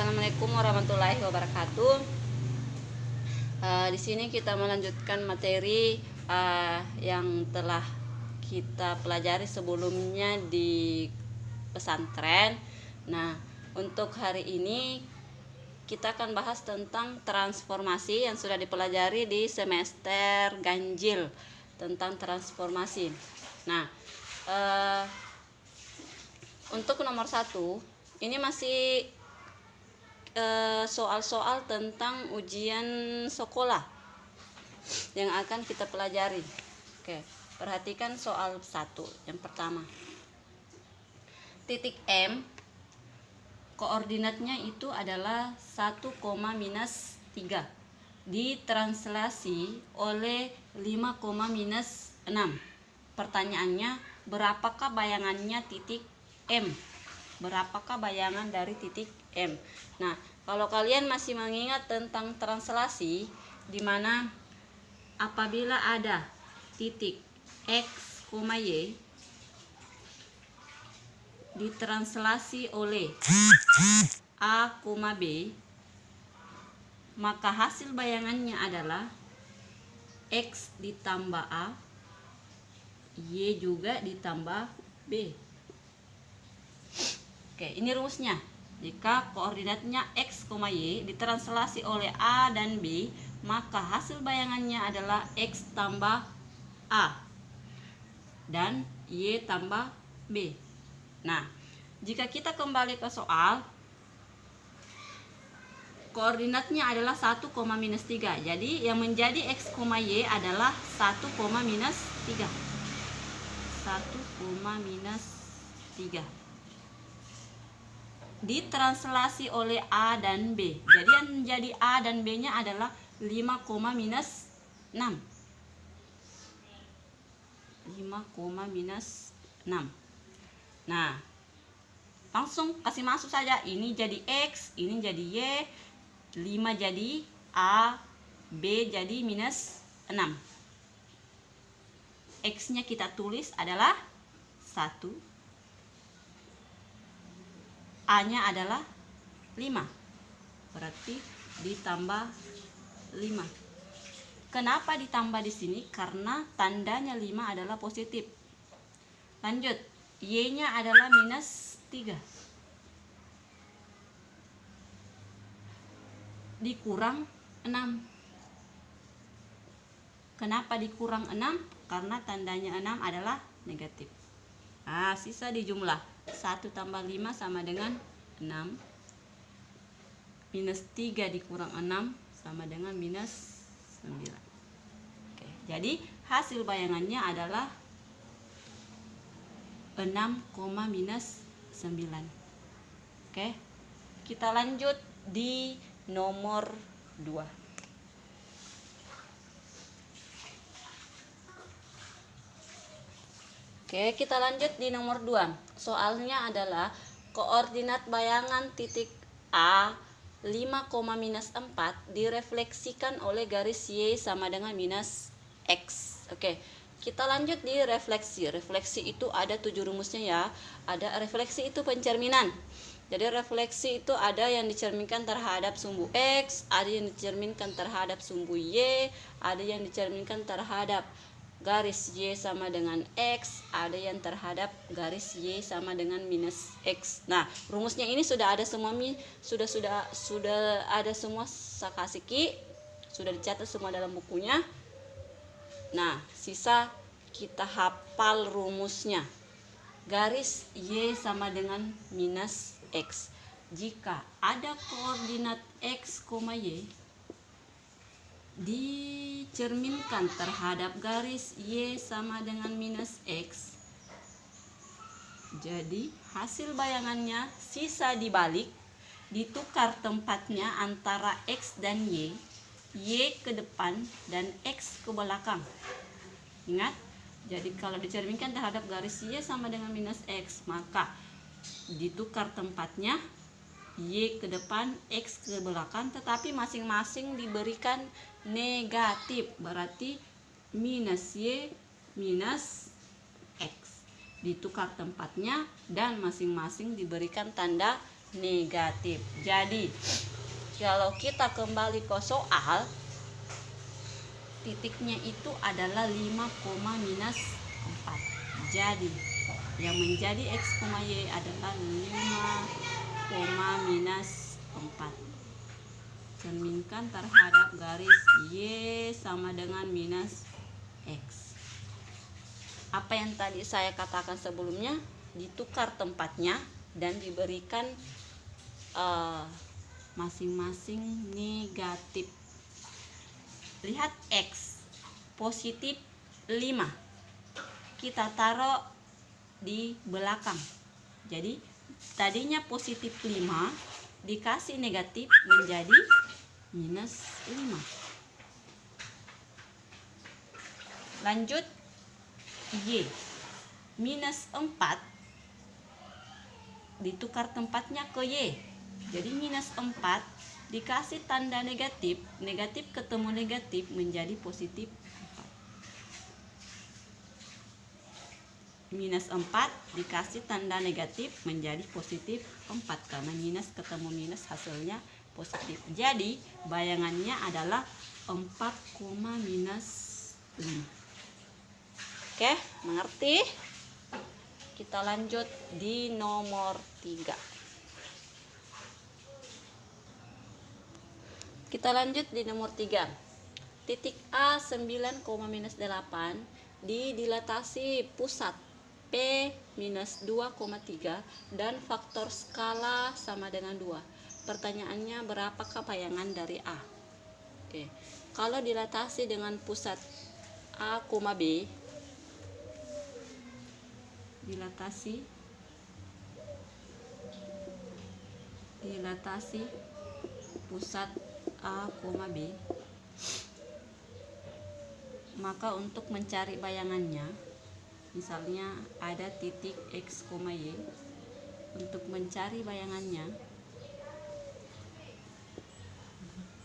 Assalamualaikum warahmatullahi wabarakatuh. Di sini kita melanjutkan materi yang telah kita pelajari sebelumnya di pesantren. Nah, untuk hari ini kita akan bahas tentang transformasi yang sudah dipelajari di semester ganjil tentang transformasi. Nah, untuk nomor 1 ini masih soal-soal tentang ujian sekolah yang akan kita pelajari. Oke, perhatikan soal 1 yang pertama. Titik M, koordinatnya itu adalah 1, minus 3 ditranslasi oleh 5, minus 6. Pertanyaannya, berapakah bayangannya titik M? Berapakah bayangan dari titik M? Nah, kalau kalian masih mengingat tentang translasi, di mana apabila ada titik X, Y ditranslasi oleh A, B, maka hasil bayangannya adalah X ditambah A, Y juga ditambah B. Oke, ini rumusnya. Jika koordinatnya X, Y ditranslasi oleh A dan B, maka hasil bayangannya adalah X tambah A dan Y tambah B. Nah, jika kita kembali ke soal, koordinatnya adalah 1, minus 3. Jadi yang menjadi X, Y adalah 1, minus 3. 1, minus 3 ditranslasi oleh A dan B. Jadi yang menjadi A dan B nya adalah 5, minus 6. 5, minus 6. Nah, langsung kasih masuk saja. Ini jadi X, ini jadi Y, 5 jadi A, B jadi minus 6. X nya kita tulis adalah 1, A nya adalah 5, berarti ditambah 5. Kenapa ditambah di sini? Karena tandanya 5 adalah positif. Lanjut, Y nya adalah minus 3 dikurang 6. Kenapa dikurang 6? Karena tandanya 6 adalah negatif. Nah, sisa dijumlah. 1 tambah 5 sama dengan 6. Minus 3 dikurang 6 sama dengan minus 9. Oke, jadi hasil bayangannya adalah 6, minus 9. Oke, kita lanjut di nomor 2. Oke, kita lanjut di nomor 2. Soalnya adalah koordinat bayangan titik A 5, minus 4 direfleksikan oleh garis Y sama dengan minus X. Oke, kita lanjut di refleksi. Refleksi itu ada 7 rumusnya ya. Ada refleksi itu pencerminan. Jadi refleksi itu ada yang dicerminkan terhadap sumbu X, ada yang dicerminkan terhadap sumbu Y, ada yang dicerminkan terhadap garis Y sama dengan X, ada yang terhadap garis Y sama dengan minus X. Nah, rumusnya ini sudah ada semua, sudah ada semua sakasiki, sudah dicatat semua dalam bukunya. Nah, sisa kita hafal rumusnya. Garis Y sama dengan minus X. Jika ada koordinat X, Y dicerminkan terhadap garis Y sama dengan minus X, jadi hasil bayangannya sisa dibalik, ditukar tempatnya antara X dan Y ke depan dan X ke belakang. Ingat, jadi kalau dicerminkan terhadap garis Y sama dengan minus X, maka ditukar tempatnya, Y ke depan, X ke belakang, tetapi masing-masing diberikan negatif, berarti minus Y minus X. Ditukar tempatnya dan masing-masing diberikan tanda negatif. Jadi kalau kita kembali ke soal, titiknya itu adalah 5, minus 4. Jadi yang menjadi X, Y adalah 5, minus 4. Cerminkan terhadap garis Y sama dengan minus X. Apa yang tadi saya katakan sebelumnya, ditukar tempatnya dan diberikan masing-masing negatif. Lihat X positif 5, kita taruh di belakang. Jadi tadinya positif 5 dikasih negatif menjadi minus 5. Lanjut Y minus 4, ditukar tempatnya ke Y. Jadi minus 4 dikasih tanda negatif, negatif ketemu negatif menjadi positif 4. Minus 4 dikasih tanda negatif menjadi positif 4, karena minus ketemu minus hasilnya positif. Jadi bayangannya adalah 4, minus 5. Oke, mengerti? Kita lanjut di nomor 3. Kita lanjut di nomor 3. Titik A 9, minus 8 didilatasi pusat P minus 2,3 dan faktor skala sama dengan 2. Pertanyaannya, berapakah bayangan dari A? Oke. Kalau dilatasi dengan pusat A, B, dilatasi pusat A, B, maka untuk mencari bayangannya, misalnya ada titik X, Y, untuk mencari bayangannya,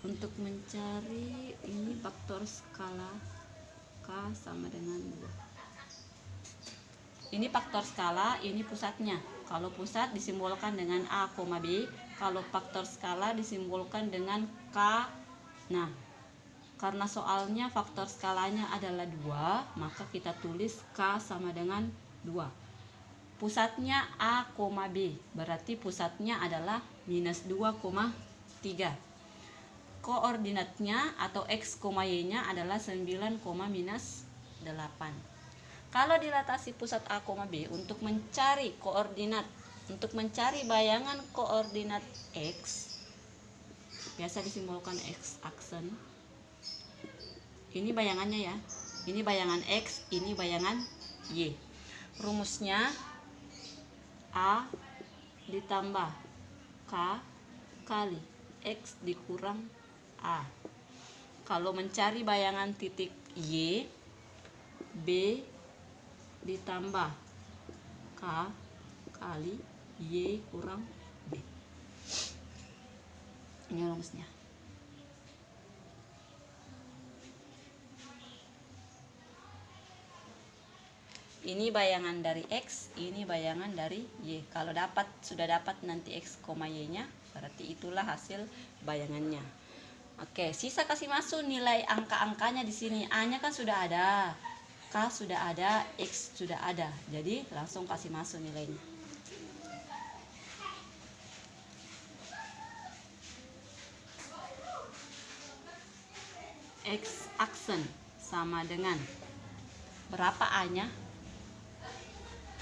untuk mencari ini faktor skala K sama dengan 2. Ini faktor skala, ini pusatnya. Kalau pusat disimbolkan dengan A, B. Kalau faktor skala disimbolkan dengan K. Nah, karena soalnya faktor skalanya adalah 2, maka kita tulis K sama dengan 2. Pusatnya A, B. Berarti pusatnya adalah minus 2,3. Koordinatnya atau X, Y-nya adalah 9, minus 8. Kalau dilatasi pusat A, B, untuk mencari koordinat, untuk mencari bayangan koordinat X, biasa disimbolkan X aksen. Ini bayangannya ya. Ini bayangan X, ini bayangan Y. Rumusnya A ditambah K kali X dikurang A. Kalau mencari bayangan titik Y, B ditambah K kali Y kurang B. Ini rumusnya. Ini bayangan dari X, ini bayangan dari Y. Kalau sudah dapat nanti X, Y-nya, berarti itulah hasil bayangannya. Oke, sisa kasih masuk nilai angka-angkanya di sini. A-nya kan sudah ada, K sudah ada, X sudah ada. Jadi langsung kasih masuk nilainya. X aksen sama dengan berapa A-nya?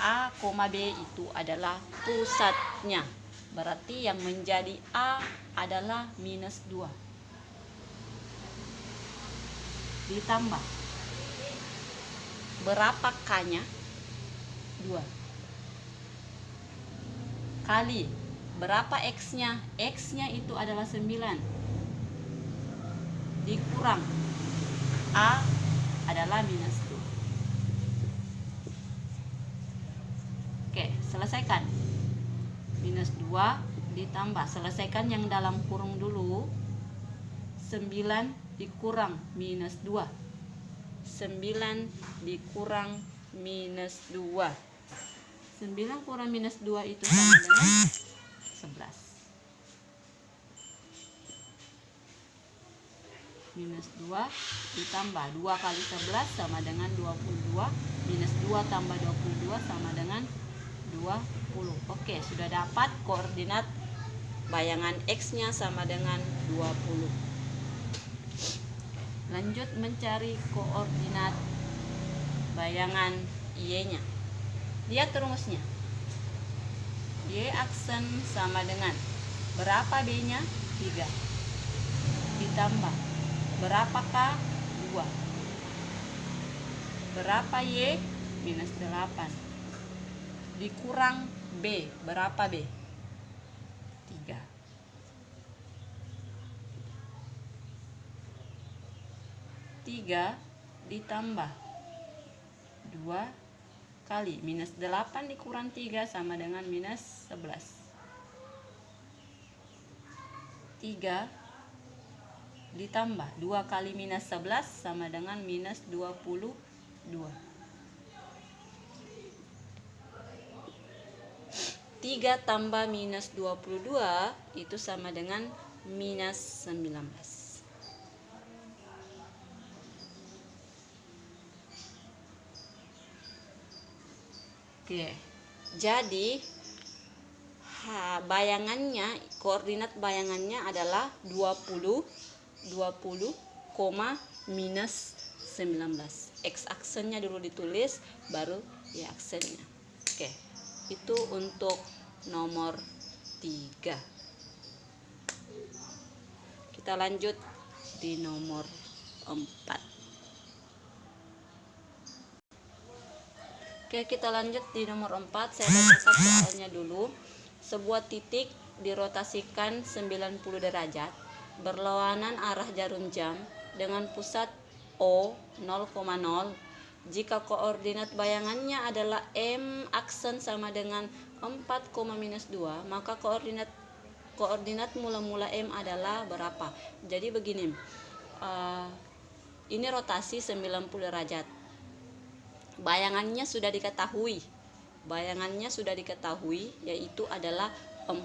A, B itu adalah pusatnya. Berarti yang menjadi A adalah minus 2. Ditambah berapa K-nya? 2. Kali berapa X-nya? X-nya itu adalah 9. Dikurang A adalah minus 2. Oke, selesaikan. Minus 2 ditambah, selesaikan yang dalam kurung dulu. 9 dikurang minus 2. 9 dikurang minus 2. 9 kurang minus 2 itu sama dengan 11. minus 2 ditambah 2 kali 11 sama dengan 22, minus 2 tambah 22 sama dengan 20. Oke, sudah dapat koordinat bayangan X-nya sama dengan 20. Lanjut mencari koordinat bayangan Y-nya. Lihat rumusnya. Y aksen sama dengan berapa B-nya? 3. Ditambah berapakah? 2. Berapa Y? Minus 8. Dikurang B. Berapa B? 3. Ditambah 2 kali minus 8 dikurang 3 sama dengan minus 11. 3 ditambah 2 kali minus 11 sama dengan minus 22. 3 tambah minus 22 itu sama dengan minus 19. Oke, jadi bayangannya, koordinat bayangannya adalah 20, minus 19. X aksennya dulu ditulis, baru Y aksennya. Oke, itu untuk nomor 3. Kita lanjut di nomor 4. Oke, kita lanjut di nomor 4. Saya bacakan soalnya dulu. Sebuah titik dirotasikan 90 derajat berlawanan arah jarum jam dengan pusat O 0,0. Jika koordinat bayangannya adalah M aksen sama dengan 4, minus 2, maka koordinat mula-mula M adalah berapa? Jadi begini. Ini rotasi 90 derajat. Bayangannya sudah diketahui, yaitu adalah 4,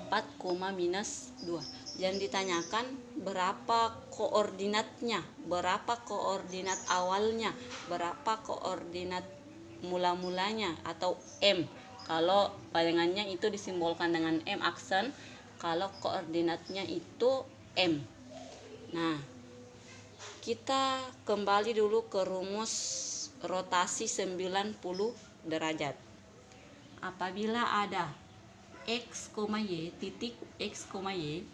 minus 2. Yang ditanyakan berapa koordinatnya, berapa koordinat awalnya, berapa koordinat mula-mulanya atau M. Kalau bayangannya itu disimbolkan dengan M aksen, kalau koordinatnya itu M. Nah, kita kembali dulu ke rumus rotasi 90 derajat. Apabila ada X, Y, titik X, Y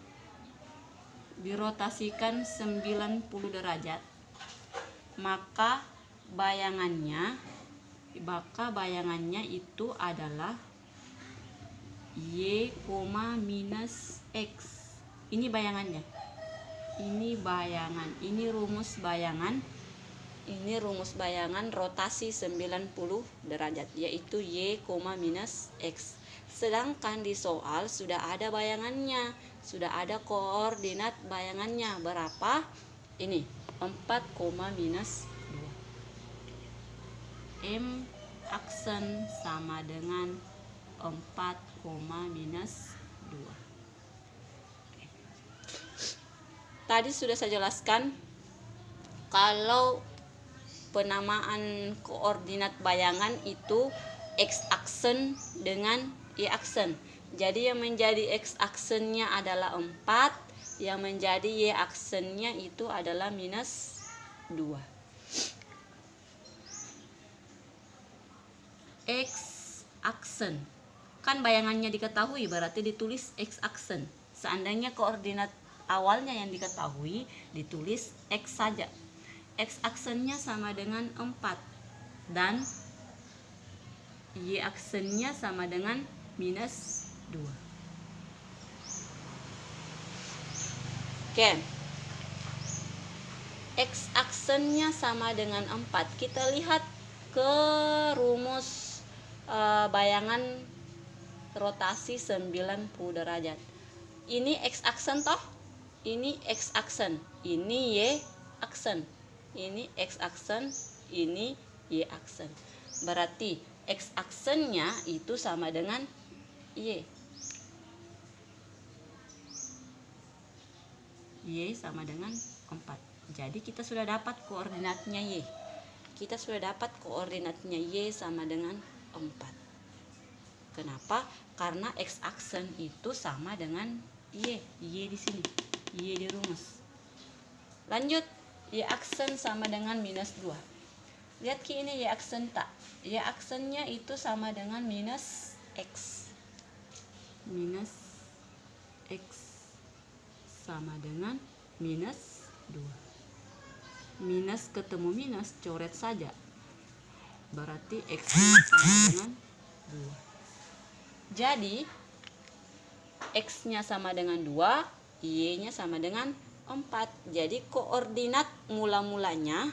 dirotasikan 90 derajat, maka bayangannya itu adalah Y, minus X. Ini bayangannya. Ini rumus bayangan rotasi 90 derajat, yaitu Y, minus X. Sedangkan di soal sudah ada bayangannya, sudah ada koordinat bayangannya. Berapa? Ini 4, minus 2. M aksen sama dengan 4, minus 2. Tadi sudah saya jelaskan kalau penamaan koordinat bayangan itu X aksen dengan Y aksen. Jadi yang menjadi X aksennya adalah 4, yang menjadi Y aksennya itu adalah minus 2. X aksen. Kan bayangannya diketahui, berarti ditulis X aksen. Seandainya koordinat awalnya yang diketahui, ditulis X saja. X aksennya sama dengan 4 dan Y aksennya sama dengan minus 2. Oke. X aksennya sama dengan 4. Kita lihat ke rumus bayangan rotasi 90 derajat. Ini X aksen toh? Ini X aksen. Ini Y aksen. Ini X aksen, ini Y aksen. Berarti X aksennya itu sama dengan Y. Y sama dengan 4. Jadi kita sudah dapat koordinatnya Y. Kita sudah dapat koordinatnya Y sama dengan 4. Kenapa? Karena X aksen itu sama dengan Y. Y di sini. Y di rumus. Lanjut, Y aksen sama dengan minus 2. Lihat ki ini Y aksen tak. Y aksennya itu sama dengan minus X. Minus X sama dengan minus 2. Minus ketemu minus, coret saja. Berarti X sama dengan 2. Jadi X-nya sama dengan 2, Y-nya sama dengan 4. Jadi koordinat mula-mulanya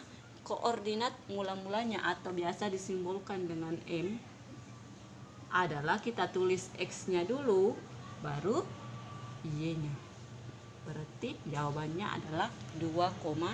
atau biasa disimbolkan dengan M adalah kita tulis X-nya dulu, baru Y-nya. Berarti jawabannya adalah 2,4.